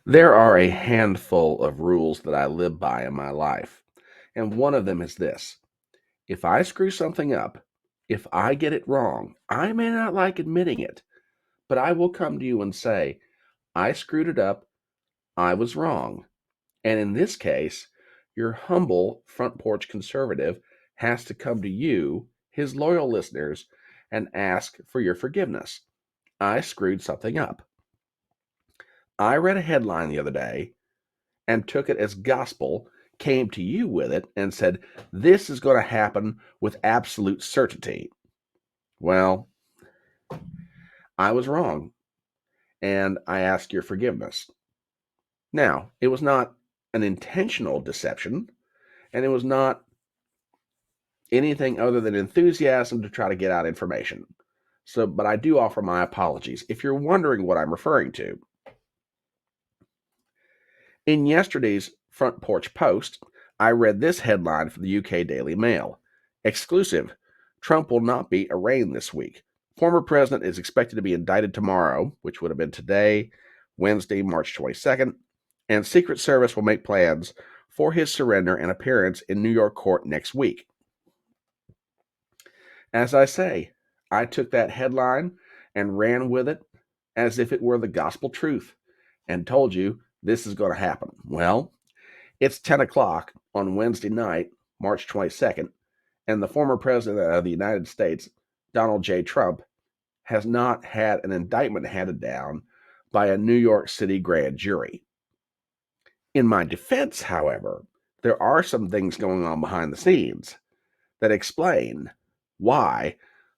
There are a handful of rules that I live by in my life, and one of them is this. If I screw something up, if I get it wrong, I may not like admitting it, but I will come to you and say, I screwed it up, I was wrong. And in this case, your humble front porch conservative has to come to you, his loyal listeners, and ask for your forgiveness. I screwed something up. I read a headline the other day and took it as gospel, came to you with it, and said, this is going to happen with absolute certainty. Well, I was wrong, and I ask your forgiveness. Now, it was not an intentional deception, and it was not anything other than enthusiasm to try to get out information. So, but I do offer my apologies if you're wondering what I'm referring to. In yesterday's Front Porch Post, I read this headline from the UK Daily Mail. Exclusive. Trump will not be arraigned this week. Former president is expected to be indicted tomorrow, which would have been today, Wednesday, March 22nd, and Secret Service will make plans for his surrender and appearance in New York court next week. As I say, I took that headline and ran with it as if it were the gospel truth and told you this is going to happen. Well, it's 10 o'clock on Wednesday night, March 22nd, and the former president of the United States, Donald J. Trump, has not had an indictment handed down by a New York City grand jury. In my defense, however, there are some things going on behind the scenes that explain why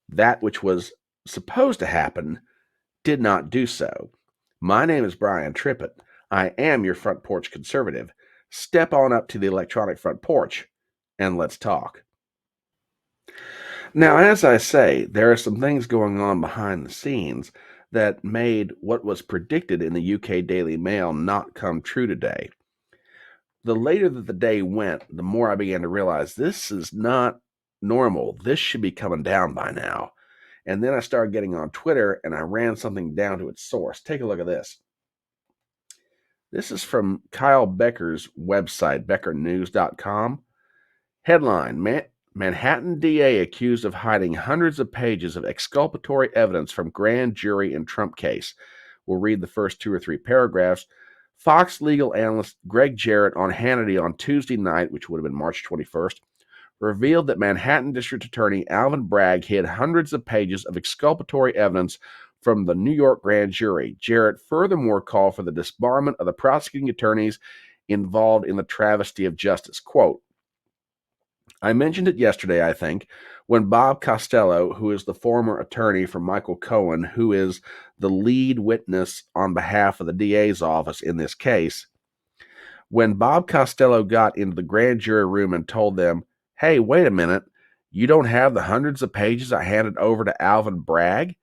that which was supposed to happen did not do so. My name is Brian Trippett. I am your front porch conservative. Step on up to the electronic front porch and let's talk. Now, as I say, there are some things going on behind the scenes that made what was predicted in the UK Daily Mail not come true today. The later that the day went, the more I began to realize this is not normal. This should be coming down by now. And then I started getting on Twitter and I ran something down to its source. Take a look at this. This is from Kyle Becker's website, beckernews.com. Headline, Manhattan DA accused of hiding hundreds of pages of exculpatory evidence from grand jury in Trump case. We'll read the first 2 or 3 paragraphs. Fox legal analyst Greg Jarrett on Hannity on Tuesday night, which would have been March 21st, revealed that Manhattan District Attorney Alvin Bragg hid hundreds of pages of exculpatory evidence from the New York grand jury. Jarrett furthermore called for the disbarment of the prosecuting attorneys involved in the travesty of justice. Quote, I mentioned it yesterday, I think, when Bob Costello, who is the former attorney for Michael Cohen, who is the lead witness on behalf of the DA's office in this case, when Bob Costello got into the grand jury room and told them, hey, wait a minute, you don't have the hundreds of pages I handed over to Alvin Bragg?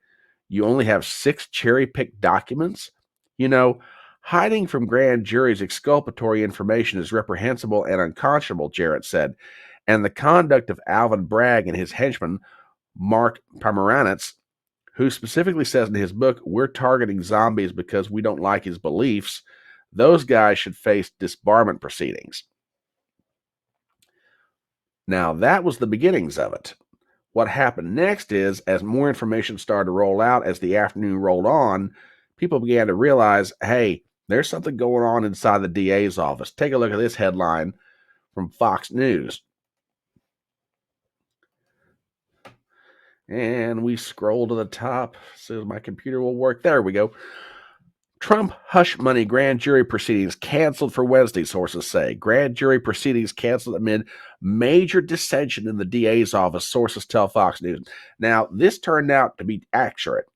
You only have 6 cherry-picked documents? You know, hiding from grand juries exculpatory information is reprehensible and unconscionable, Jarrett said, and the conduct of Alvin Bragg and his henchman, Mark Pomeranitz, who specifically says in his book, we're targeting zombies because we don't like his beliefs, those guys should face disbarment proceedings. Now, that was the beginnings of it. What happened next is, as more information started to roll out, as the afternoon rolled on, people began to realize, hey, there's something going on inside the DA's office. Take a look at this headline from Fox News. And we scroll to the top so my computer will work. There we go. Trump hush money grand jury proceedings canceled for Wednesday, sources say. Grand jury proceedings canceled amid major dissension in the DA's office, sources tell Fox News. Now, this turned out to be accurate.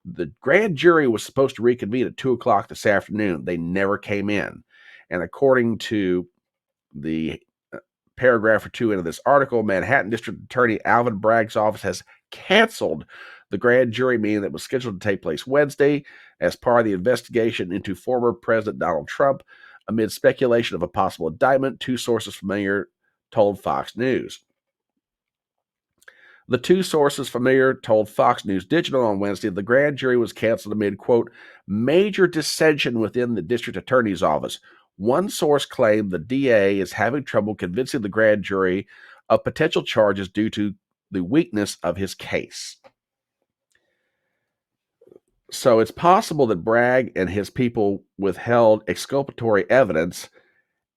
The grand jury was supposed to reconvene at 2 o'clock this afternoon. They never came in. And according to the paragraph or 2 into this article, Manhattan District Attorney Alvin Bragg's office has canceled the grand jury meeting that was scheduled to take place Wednesday as part of the investigation into former President Donald Trump amid speculation of a possible indictment, 2 sources familiar told Fox News. The two sources familiar told Fox News Digital on Wednesday the grand jury was canceled amid, quote, major dissension within the district attorney's office. One source claimed the DA is having trouble convincing the grand jury of potential charges due to the weakness of his case. So it's possible that Bragg and his people withheld exculpatory evidence,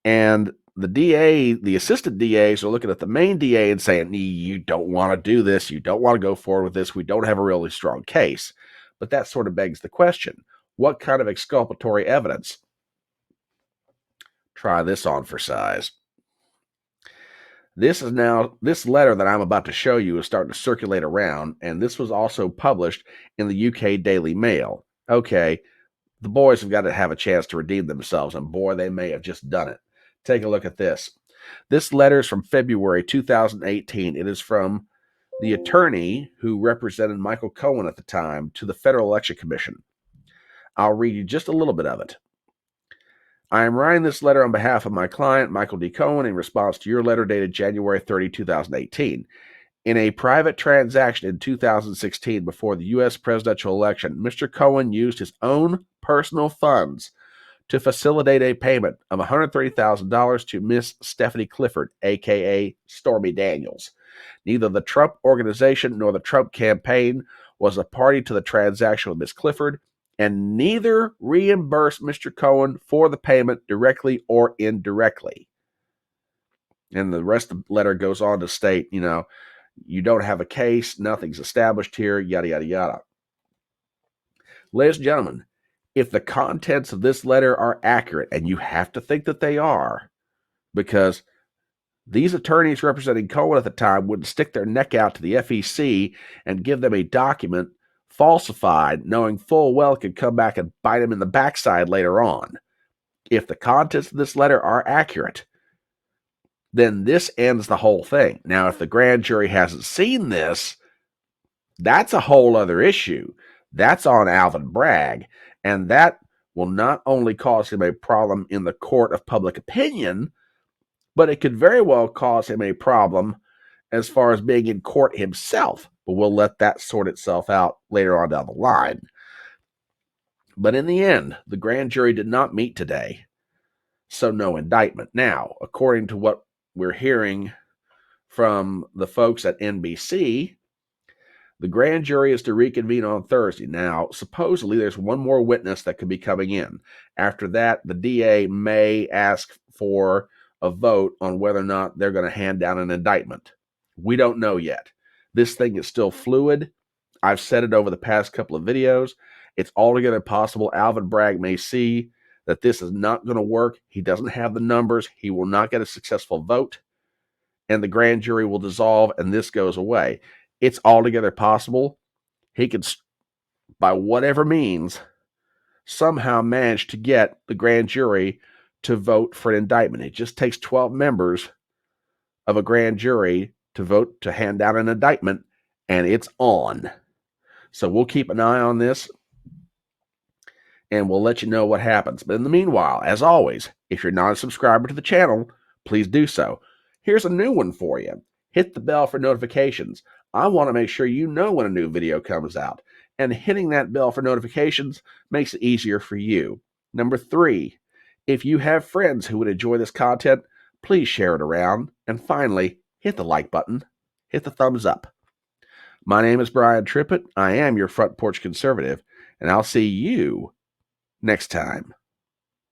and the DA, the assistant DAs are looking at the main DA and saying, you don't want to do this. You don't want to go forward with this. We don't have a really strong case. But that sort of begs the question, what kind of exculpatory evidence? Try this on for size. This letter that I'm about to show you is starting to circulate around, and this was also published in the UK Daily Mail. Okay, the boys have got to have a chance to redeem themselves, and boy, they may have just done it. Take a look at this. This letter is from February 2018. It is from the attorney who represented Michael Cohen at the time to the Federal Election Commission. I'll read you just a little bit of it. I am writing this letter on behalf of my client, Michael D. Cohen, in response to your letter dated January 30, 2018. In a private transaction in 2016 before the U.S. presidential election, Mr. Cohen used his own personal funds to facilitate a payment of $130,000 to Miss Stephanie Clifford, a.k.a. Stormy Daniels. Neither the Trump organization nor the Trump campaign was a party to the transaction with Miss Clifford, and neither reimbursed Mr. Cohen for the payment directly or indirectly. And the rest of the letter goes on to state, you don't have a case, nothing's established here, yada, yada, yada. Ladies and gentlemen, if the contents of this letter are accurate, and you have to think that they are, because these attorneys representing Cohen at the time wouldn't stick their neck out to the FEC and give them a document falsified, knowing full well it could come back and bite them in the backside later on. If the contents of this letter are accurate, then this ends the whole thing. Now, if the grand jury hasn't seen this, that's a whole other issue. That's on Alvin Bragg, and that will not only cause him a problem in the court of public opinion, but it could very well cause him a problem as far as being in court himself. But we'll let that sort itself out later on down the line. But in the end, the grand jury did not meet today, so no indictment. Now, according to what we're hearing from the folks at NBC, the grand jury is to reconvene on Thursday. Now, supposedly there's one more witness that could be coming in. After that, the DA may ask for a vote on whether or not they're going to hand down an indictment. We don't know yet. This thing is still fluid. I've said it over the past couple of videos. It's altogether possible Alvin Bragg may see that this is not going to work. He doesn't have the numbers. He will not get a successful vote, and the grand jury will dissolve, and this goes away. It's altogether possible he could, by whatever means, somehow manage to get the grand jury to vote for an indictment. It just takes 12 members of a grand jury to vote to hand down an indictment, and it's on. So we'll keep an eye on this, and we'll let you know what happens. But in the meanwhile, as always, if you're not a subscriber to the channel, please do so. Here's a new one for you. Hit the bell for notifications. I want to make sure you know when a new video comes out, and hitting that bell for notifications makes it easier for you. Number 3, if you have friends who would enjoy this content, please share it around. And finally, hit the like button, hit the thumbs up. My name is Brian Trippett. I am your Front Porch Conservative, and I'll see you next time.